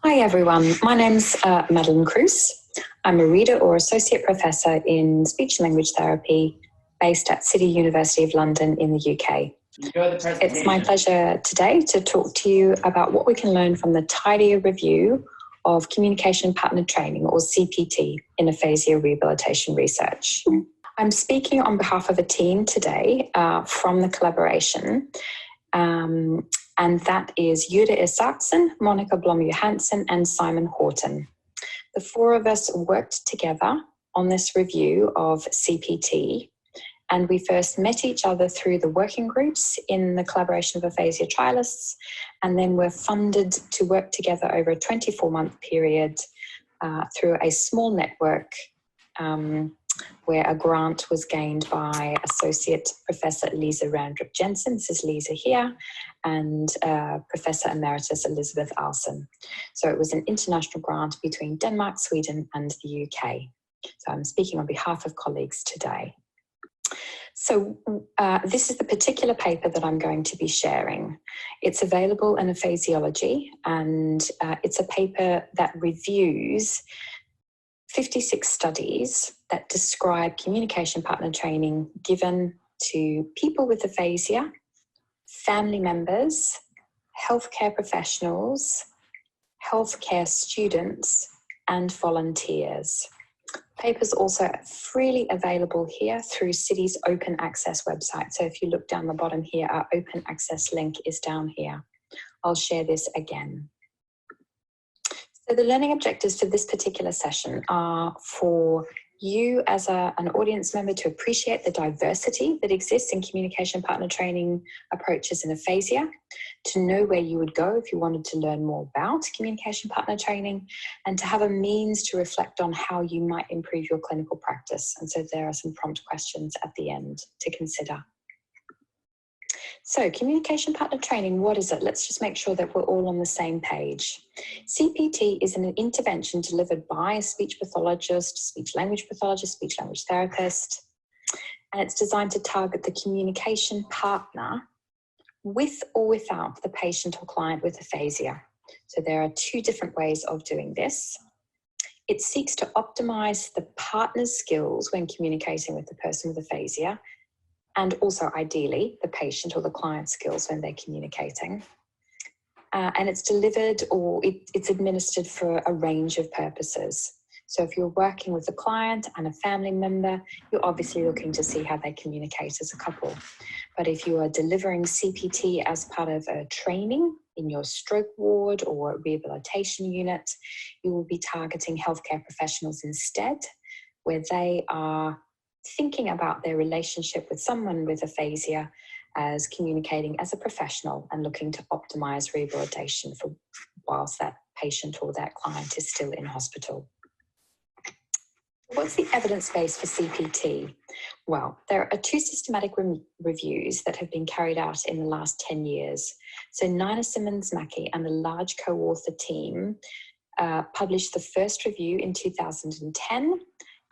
Hi everyone, my name's Madeline Cruice. I'm a reader or associate professor in speech and language therapy based at City University of London in the UK. It's my pleasure today to talk to you about what we can learn from the TIDIA review of communication partner training, or CPT, in aphasia rehabilitation research. I'm speaking on behalf of a team today from the collaboration, and that is Jytte Isaksen, Monica Blom-Johansen, and Simon Horton. The four of us worked together on this review of CPT, and we first met each other through the working groups in the collaboration of aphasia trialists, and then were funded to work together over a 24-month period through a small network where a grant was gained by Associate Professor Lisa Randrup Jensen, this is Lisa here, and Professor Emeritus Elizabeth Alsen. So it was an international grant between Denmark, Sweden, and the UK. So I'm speaking on behalf of colleagues today. So this is the particular paper that I'm going to be sharing. It's available in Aphasiology, and it's a paper that reviews 56 studies that describe communication partner training given to people with aphasia, family members, healthcare professionals, healthcare students, and volunteers. Papers also freely available here through City's open access website. So if you look down the bottom here, our open access link is down here. I'll share this again. So the learning objectives for this particular session are for you as an audience member to appreciate the diversity that exists in communication partner training approaches in aphasia, to know where you would go if you wanted to learn more about communication partner training, and to have a means to reflect on how you might improve your clinical practice. And so there are some prompt questions at the end to consider. So communication partner training, what is it? Let's just make sure that we're all on the same page. CPT is an intervention delivered by a speech pathologist, speech language pathologist, speech language therapist, and it's designed to target the communication partner with or without the patient or client with aphasia. So there are two different ways of doing this. It seeks to optimize the partner's skills when communicating with the person with aphasia, and also ideally the patient or the client's skills when they're communicating. And it's delivered, or it's administered for a range of purposes. So if you're working with a client and a family member, you're obviously looking to see how they communicate as a couple. But if you are delivering CPT as part of a training in your stroke ward or rehabilitation unit, you will be targeting healthcare professionals instead, where they are thinking about their relationship with someone with aphasia as communicating as a professional and looking to optimize rehabilitation for whilst that patient or that client is still in hospital. What's the evidence base for CPT? Well, there are two systematic reviews that have been carried out in the last 10 years. So Nina Simmons-Mackey and a large co-author team published the first review in 2010,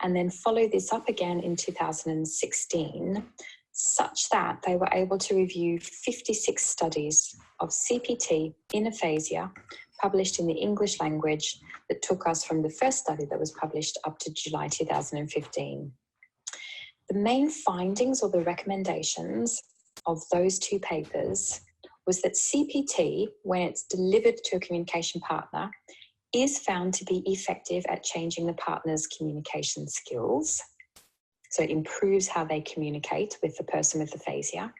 and then follow this up again in 2016, such that they were able to review 56 studies of CPT in aphasia published in the English language that took us from the first study that was published up to July 2015. The main findings or the recommendations of those two papers was that CPT, when it's delivered to a communication partner, is found to be effective at changing the partner's communication skills. So it improves how they communicate with the person with aphasia,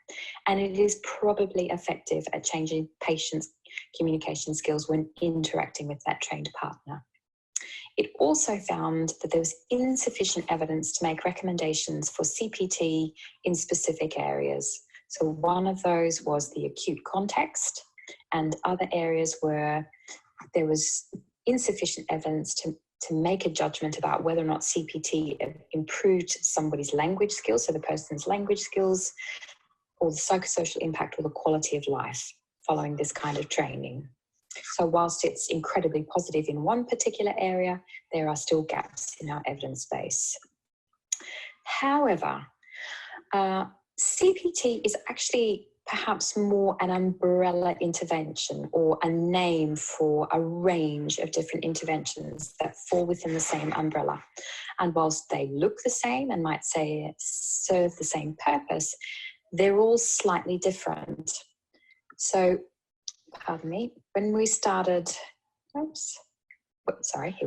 and it is probably effective at changing patients' communication skills when interacting with that trained partner. It also found that there was insufficient evidence to make recommendations for CPT in specific areas. So one of those was the acute context, and other areas were there was insufficient evidence to make a judgment about whether or not CPT improved somebody's language skills, so the person's language skills, or the psychosocial impact or the quality of life following this kind of training. So whilst it's incredibly positive in one particular area, there are still gaps in our evidence base. However, CPT is actually perhaps more an umbrella intervention or a name for a range of different interventions that fall within the same umbrella. And whilst they look the same and might say serve the same purpose, they're all slightly different. So, pardon me, when we started, here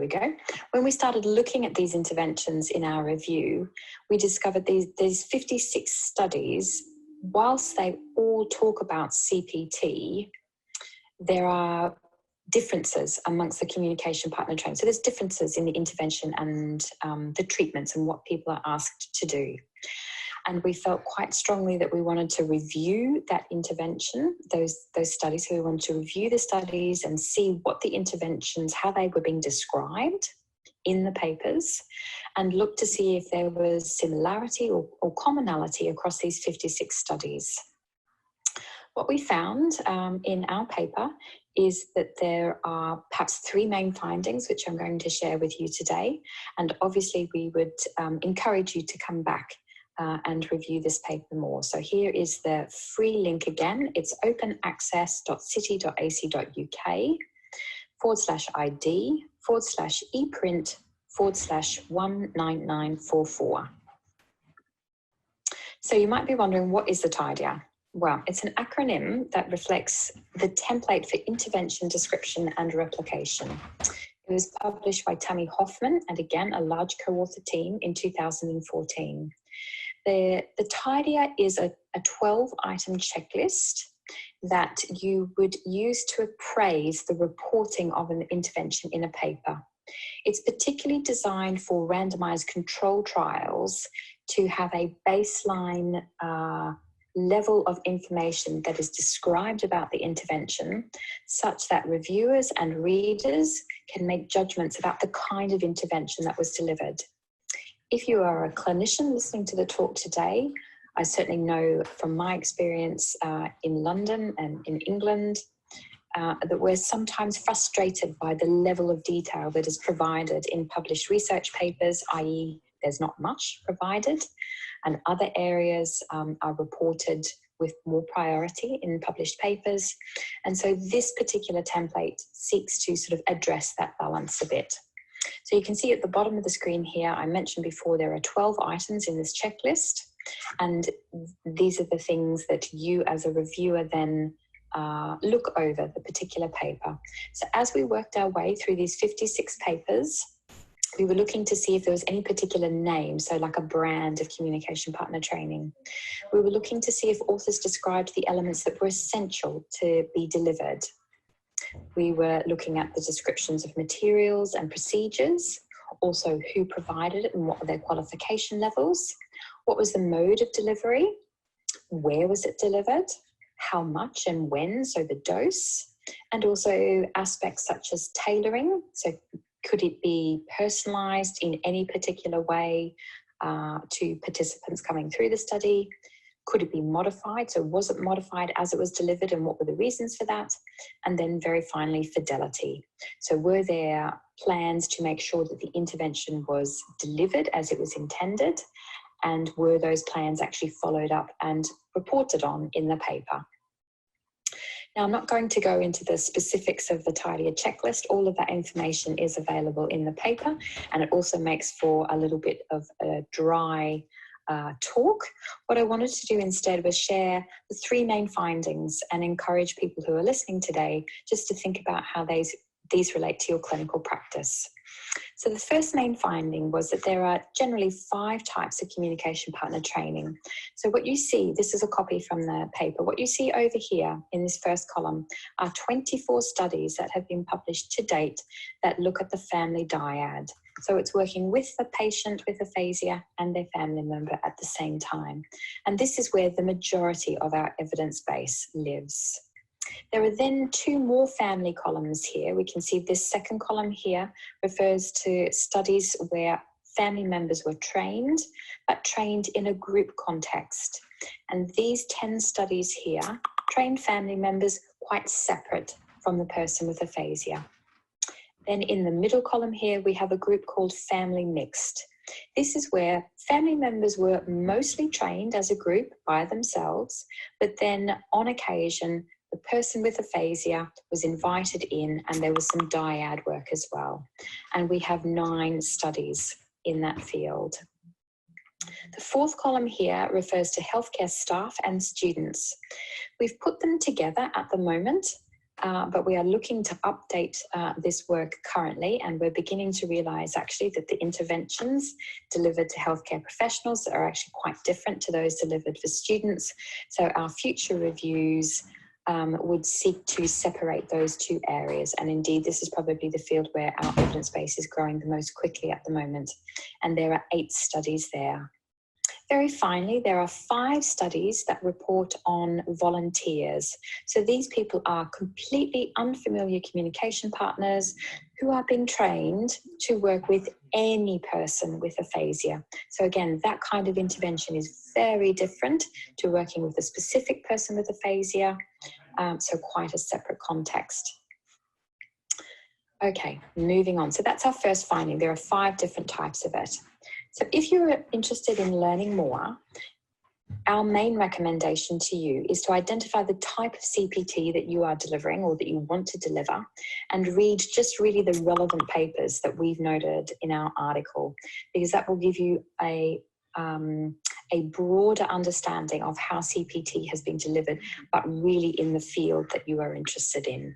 we go. When we started looking at these interventions in our review, we discovered these 56 studies. Whilst they all talk about CPT, there are differences amongst the communication partner training. So there's differences in the intervention and the treatments and what people are asked to do. And we felt quite strongly that we wanted to review that intervention, those studies. So we wanted to review the studies and see what the interventions, how they were being described in the papers, and look to see if there was similarity or commonality across these 56 studies. What we found in our paper is that there are perhaps 3 main findings, which I'm going to share with you today. And obviously we would encourage you to come back and review this paper more. So here is the free link again. It's openaccess.city.ac.uk/id/eprint/19944. So you might be wondering, what is the TIDIA? Well, it's an acronym that reflects the template for intervention, description and replication. It was published by Tammy Hoffman and again a large co-author team in 2014. The TIDIA is a 12-item checklist that you would use to appraise the reporting of an intervention in a paper. It's particularly designed for randomized control trials to have a baseline level of information that is described about the intervention, such that reviewers and readers can make judgments about the kind of intervention that was delivered. If you are a clinician listening to the talk today, I certainly know from my experience in London and in England that we're sometimes frustrated by the level of detail that is provided in published research papers, i.e. there's not much provided, and other areas are reported with more priority in published papers. And so this particular template seeks to sort of address that balance a bit. So you can see at the bottom of the screen here, I mentioned before, there are 12 items in this checklist, and these are the things that you as a reviewer then look over the particular paper. So as we worked our way through these 56 papers, we were looking to see if there was any particular name, so like a brand of communication partner training. We were looking to see if authors described the elements that were essential to be delivered. We were looking at the descriptions of materials and procedures, also who provided it and what were their qualification levels, what was the mode of delivery, where was it delivered, how much and when, so the dose, and also aspects such as tailoring, so could it be personalised in any particular way to participants coming through the study? Could it be modified? So was it modified as it was delivered, and what were the reasons for that? And then very finally, fidelity. So were there plans to make sure that the intervention was delivered as it was intended? And were those plans actually followed up and reported on in the paper? Now, I'm not going to go into the specifics of the TIDIA checklist. All of that information is available in the paper, and it also makes for a little bit of a dry talk. What I wanted to do instead was share the 3 main findings and encourage people who are listening today just to think about how these relate to your clinical practice. So the first main finding was that there are generally 5 types of communication partner training. So what you see, this is a copy from the paper, what you see over here in this first column are 24 studies that have been published to date that look at the family dyad. So it's working with the patient with aphasia and their family member at the same time. And this is where the majority of our evidence base lives. There are then 2 more family columns here. We can see this second column here refers to studies where family members were trained, but trained in a group context. And these 10 studies here trained family members quite separate from the person with aphasia. Then in the middle column here, we have a group called family mixed. This is where family members were mostly trained as a group by themselves, but then on occasion, the person with aphasia was invited in, and there was some dyad work as well. And we have 9 studies in that field. The 4th column here refers to healthcare staff and students. We've put them together at the moment, but we are looking to update this work currently, and we're beginning to realise actually that the interventions delivered to healthcare professionals are actually quite different to those delivered for students. So our future reviews would seek to separate those 2 areas, and indeed this is probably the field where our evidence base is growing the most quickly at the moment, and there are 8 studies there. Very finally, there are 5 studies that report on volunteers. So these people are completely unfamiliar communication partners who are being trained to work with any person with aphasia. So again, that kind of intervention is very different to working with a specific person with aphasia, so quite a separate context. Okay, moving on. So that's our first finding. There are 5 different types of it. So if you're interested in learning more, our main recommendation to you is to identify the type of CPT that you are delivering or that you want to deliver, and read just really the relevant papers that we've noted in our article, because that will give you a broader understanding of how CPT has been delivered, but really in the field that you are interested in.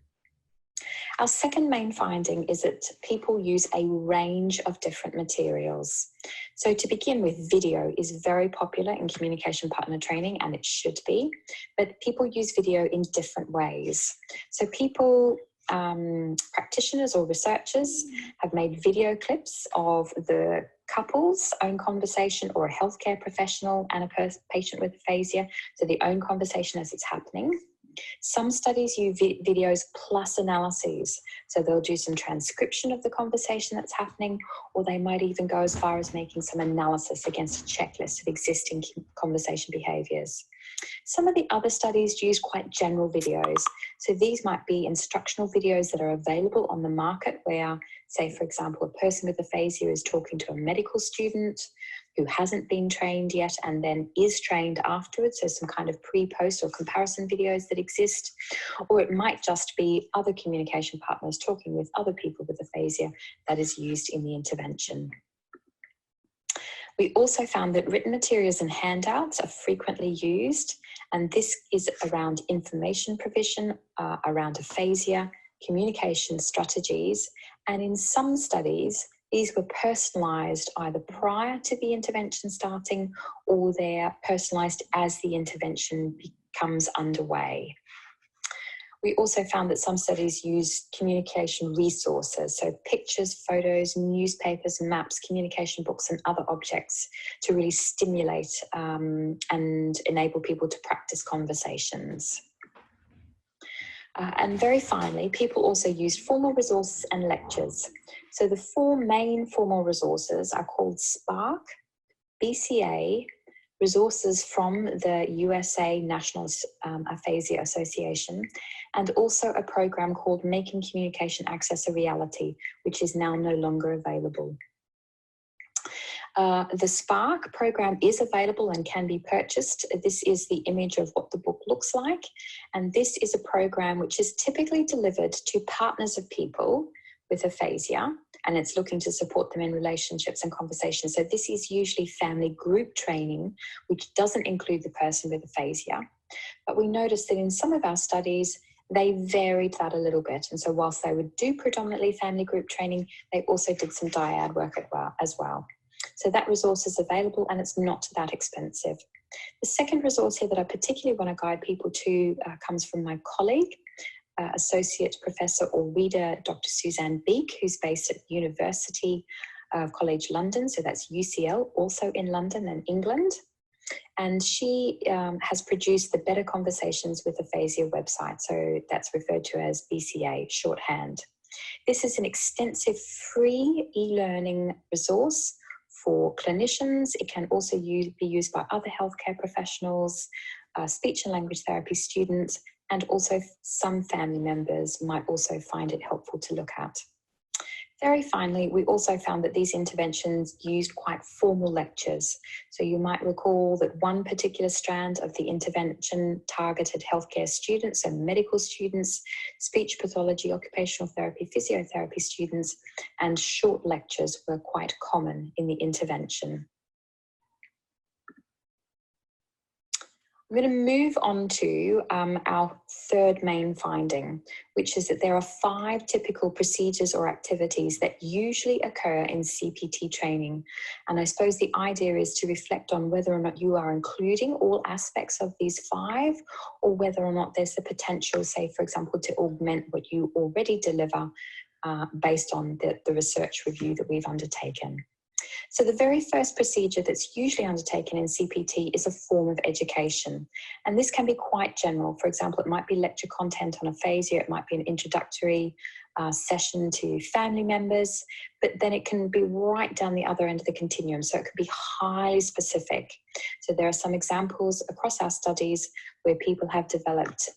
Our second main finding is that people use a range of different materials. So to begin with, video is very popular in communication partner training, and it should be, but people use video in different ways. So people, practitioners or researchers, have made video clips of the couple's own conversation, or a healthcare professional and a patient with aphasia, so the own conversation as it's happening. Some studies use videos plus analyses, so they'll do some transcription of the conversation that's happening, or they might even go as far as making some analysis against a checklist of existing conversation behaviours. Some of the other studies use quite general videos, so these might be instructional videos that are available on the market where, say for example, a person with aphasia is talking to a medical student who hasn't been trained yet and then is trained afterwards, so some kind of pre-post or comparison videos that exist, or it might just be other communication partners talking with other people with aphasia that is used in the intervention. We also found that written materials and handouts are frequently used, and this is around information provision, around aphasia, communication strategies, and in some studies, these were personalised either prior to the intervention starting, or they're personalised as the intervention becomes underway. We also found that some studies use communication resources, so pictures, photos, newspapers, maps, communication books, and other objects to really stimulate and enable people to practice conversations. And very finally, people also used formal resources and lectures. So the 4 main formal resources are called SPARC, BCA, resources from the USA National Aphasia Association, and also a program called Making Communication Access a Reality, which is now no longer available. The SPARC program is available and can be purchased. This is the image of what the book looks like. And this is a program which is typically delivered to partners of people with aphasia, and it's looking to support them in relationships and conversations. So this is usually family group training, which doesn't include the person with aphasia. But we noticed that in some of our studies, they varied that a little bit. And so whilst they would do predominantly family group training, they also did some dyad work as well. So that resource is available, and it's not that expensive. The second resource here that I particularly want to guide people to comes from my colleague, Associate Professor or Reader, Dr. Suzanne Beek, who's based at University College London, so that's UCL, also in London and England. And she has produced the Better Conversations with Aphasia website, so that's referred to as BCA, shorthand. This is an extensive free e-learning resource for clinicians. It can also be used by other healthcare professionals, speech and language therapy students, and also some family members might also find it helpful to look at. Very finally, we also found that these interventions used quite formal lectures. So you might recall that one particular strand of the intervention targeted healthcare students and medical students, speech pathology, occupational therapy, physiotherapy students, and short lectures were quite common in the intervention. I'm going to move on to our third main finding, which is that there are 5 typical procedures or activities that usually occur in CPT training. And I suppose the idea is to reflect on whether or not you are including all aspects of these 5, or whether or not there's the potential, say, for example, to augment what you already deliver based on the research review that we've undertaken. So the very first procedure that's usually undertaken in CPT is a form of education. And this can be quite general. For example, it might be lecture content on aphasia, it might be an introductory session to family members, but then it can be right down the other end of the continuum. So it could be highly specific. So there are some examples across our studies where people have developed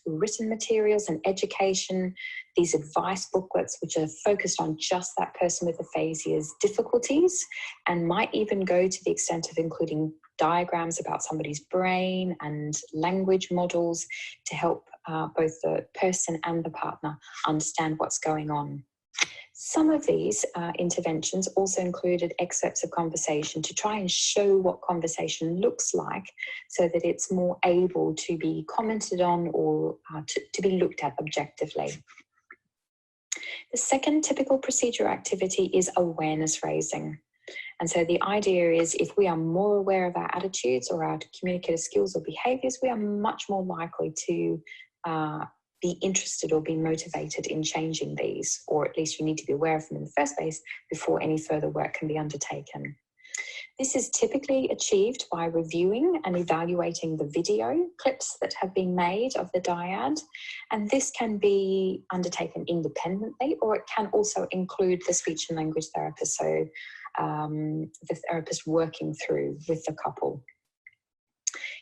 written materials and education, these advice booklets which are focused on just that person with aphasia's difficulties, and might even go to the extent of including diagrams about somebody's brain and language models to help both the person and the partner understand what's going on. Some of these interventions also included excerpts of conversation to try and show what conversation looks like so that it's more able to be commented on or to be looked at objectively. The second typical procedure activity is awareness raising. And so the idea is if we are more aware of our attitudes or our communicative skills or behaviours, we are much more likely to be interested or be motivated in changing these, or at least you need to be aware of them in the first place before any further work can be undertaken. This is typically achieved by reviewing and evaluating the video clips that have been made of the dyad, and this can be undertaken independently, or it can also include the speech and language therapist, so the therapist working through with the couple.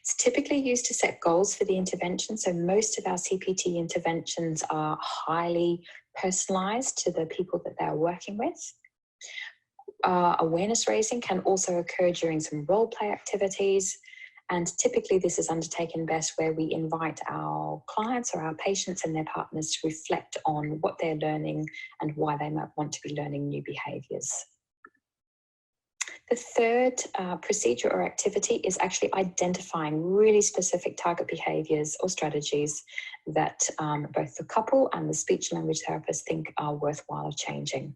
It's typically used to set goals for the intervention, so most of our CPT interventions are highly personalised to the people that they're working with. Awareness raising can also occur during some role play activities, and typically this is undertaken best where we invite our clients or our patients and their partners to reflect on what they're learning and why they might want to be learning new behaviours. The third procedure or activity is actually identifying really specific target behaviours or strategies that both the couple and the speech language therapist think are worthwhile changing.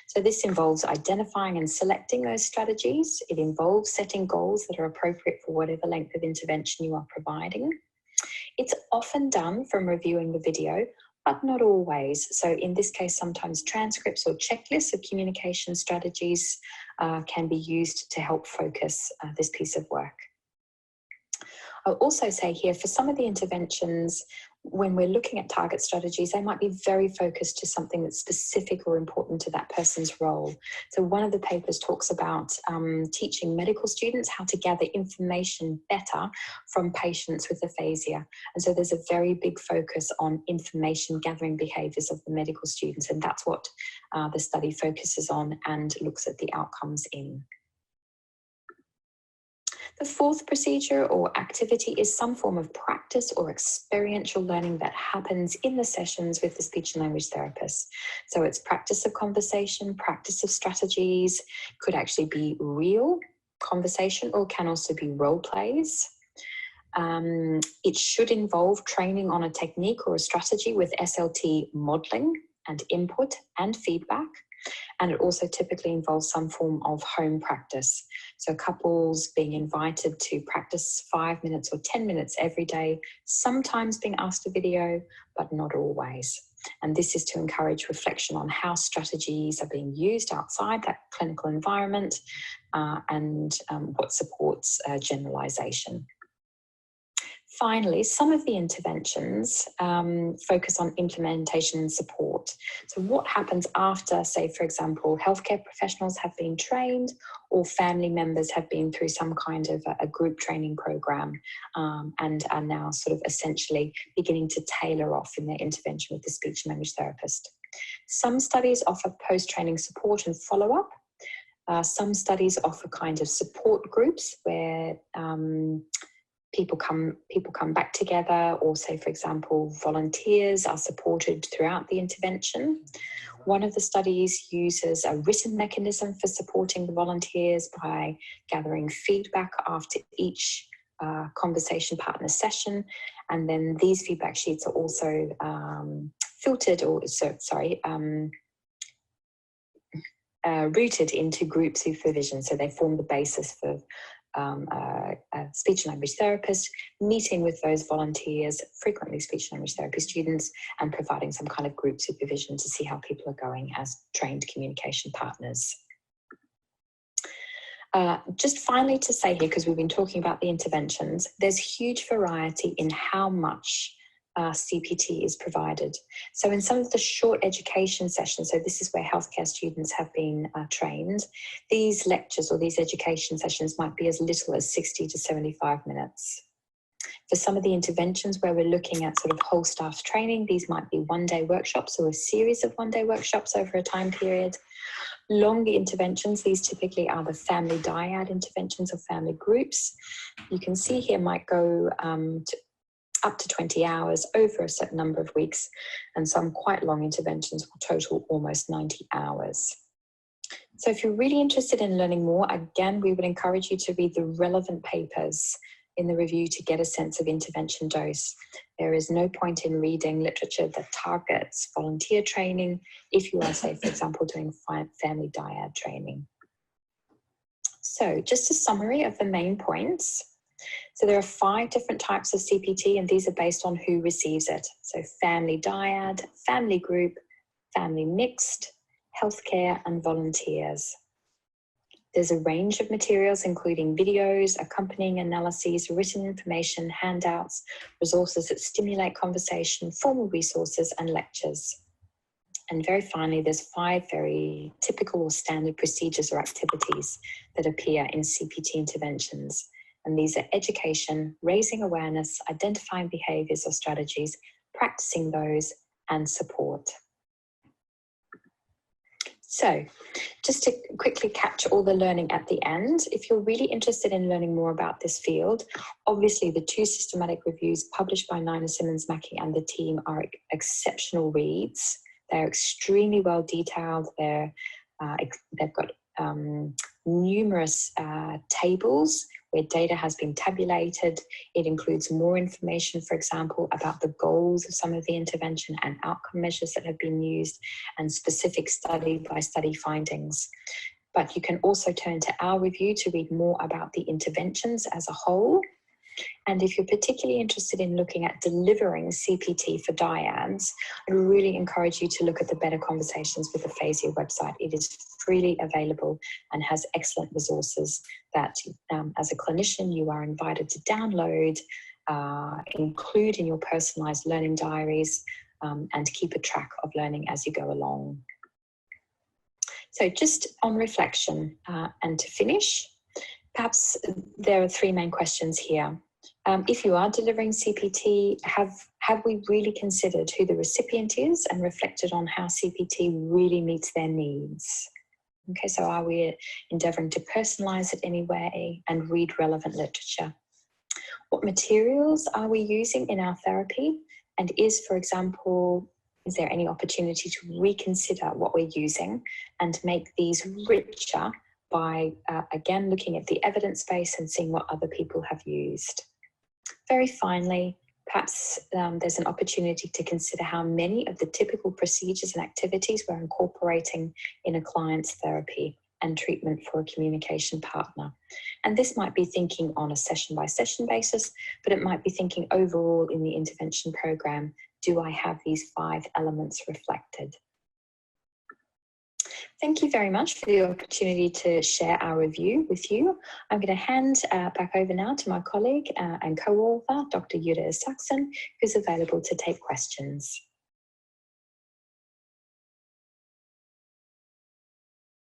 So this involves identifying and selecting those strategies. It involves setting goals that are appropriate for whatever length of intervention you are providing. It's often done from reviewing the video, but not always. So in this case, sometimes transcripts or checklists of communication strategies can be used to help focus this piece of work. I'll also say here, for some of the interventions, when we're looking at target strategies, they might be very focused to something that's specific or important to that person's role. So one of the papers talks about teaching medical students how to gather information better from patients with aphasia. And so there's a very big focus on information gathering behaviours of the medical students, and that's what the study focuses on and looks at the outcomes in. The fourth procedure or activity is some form of practice or experiential learning that happens in the sessions with the speech and language therapist. So it's practice of conversation, practice of strategies, could actually be real conversation or can also be role plays. It should involve training on a technique or a strategy with SLT modelling and input and feedback. And it also typically involves some form of home practice. So couples being invited to practice 5 minutes or 10 minutes every day, sometimes being asked to video, but not always. And this is to encourage reflection on how strategies are being used outside that clinical environment and what supports generalisation. Finally, some of the interventions focus on implementation and support. So what happens after, say, for example, healthcare professionals have been trained or family members have been through some kind of a group training program and are now sort of essentially beginning to tailor off in their intervention with the speech and language therapist. Some studies offer post-training support and follow-up. Some studies offer kind of support groups where people come back together, or say, for example, volunteers are supported throughout the intervention. One of the studies uses a written mechanism for supporting the volunteers by gathering feedback after each conversation partner session, and then these feedback sheets are also filtered, or rooted into group supervision. So they form the basis for a speech and language therapist meeting with those volunteers, frequently speech and language therapy students, and providing some kind of group supervision to see how people are going as trained communication partners. Just finally to say here, because we've been talking about the interventions, there's huge variety in how much CPT is provided. So in some of the short education sessions, so this is where healthcare students have been trained, these lectures or these education sessions might be as little as 60 to 75 minutes. For some of the interventions where we're looking at sort of whole staff training, these might be one-day workshops or a series of one-day workshops over a time period. Longer interventions, these typically are the family dyad interventions or family groups. You can see here might go up to 20 hours over a certain number of weeks, and some quite long interventions will total almost 90 hours. So if you're really interested in learning more, again, we would encourage you to read the relevant papers in the review to get a sense of intervention dose. There is no point in reading literature that targets volunteer training if you are, say, for example, doing family dyad training. So just a summary of the main points. So there are 5 different types of CPT, and these are based on who receives it. So family dyad, family group, family mixed, healthcare, and volunteers. There's a range of materials, including videos, accompanying analyses, written information, handouts, resources that stimulate conversation, formal resources, and lectures. And very finally, there's 5 very typical or standard procedures or activities that appear in CPT interventions. And these are education, raising awareness, identifying behaviours or strategies, practicing those, and support. So just to quickly capture all the learning at the end, if you're really interested in learning more about this field, obviously the 2 systematic reviews published by Nina Simmons-Mackey and the team are exceptional reads. They're extremely well detailed. They've got numerous tables where data has been tabulated. It includes more information, for example, about the goals of some of the intervention and outcome measures that have been used, and specific study-by-study findings. But you can also turn to our review to read more about the interventions as a whole. And if you're particularly interested in looking at delivering CPT for dyads, I really encourage you to look at the Better Conversations with Aphasia website. It is freely available and has excellent resources that as a clinician you are invited to download, include in your personalised learning diaries, and keep a track of learning as you go along. So just on reflection and to finish, perhaps there are 3 main questions here. If you are delivering CPT, have we really considered who the recipient is and reflected on how CPT really meets their needs? Okay, so are we endeavouring to personalise it anyway and read relevant literature? What materials are we using in our therapy? And is there any opportunity to reconsider what we're using and make these richer by, again, looking at the evidence base and seeing what other people have used? Very finally, perhaps there's an opportunity to consider how many of the typical procedures and activities we're incorporating in a client's therapy and treatment for a communication partner. And this might be thinking on a session-by-session basis, but it might be thinking overall in the intervention program, do I have these 5 elements reflected? Thank you very much for the opportunity to share our review with you. I'm going to hand back over now to my colleague and co-author, Dr. Jutta Saxon, who's available to take questions.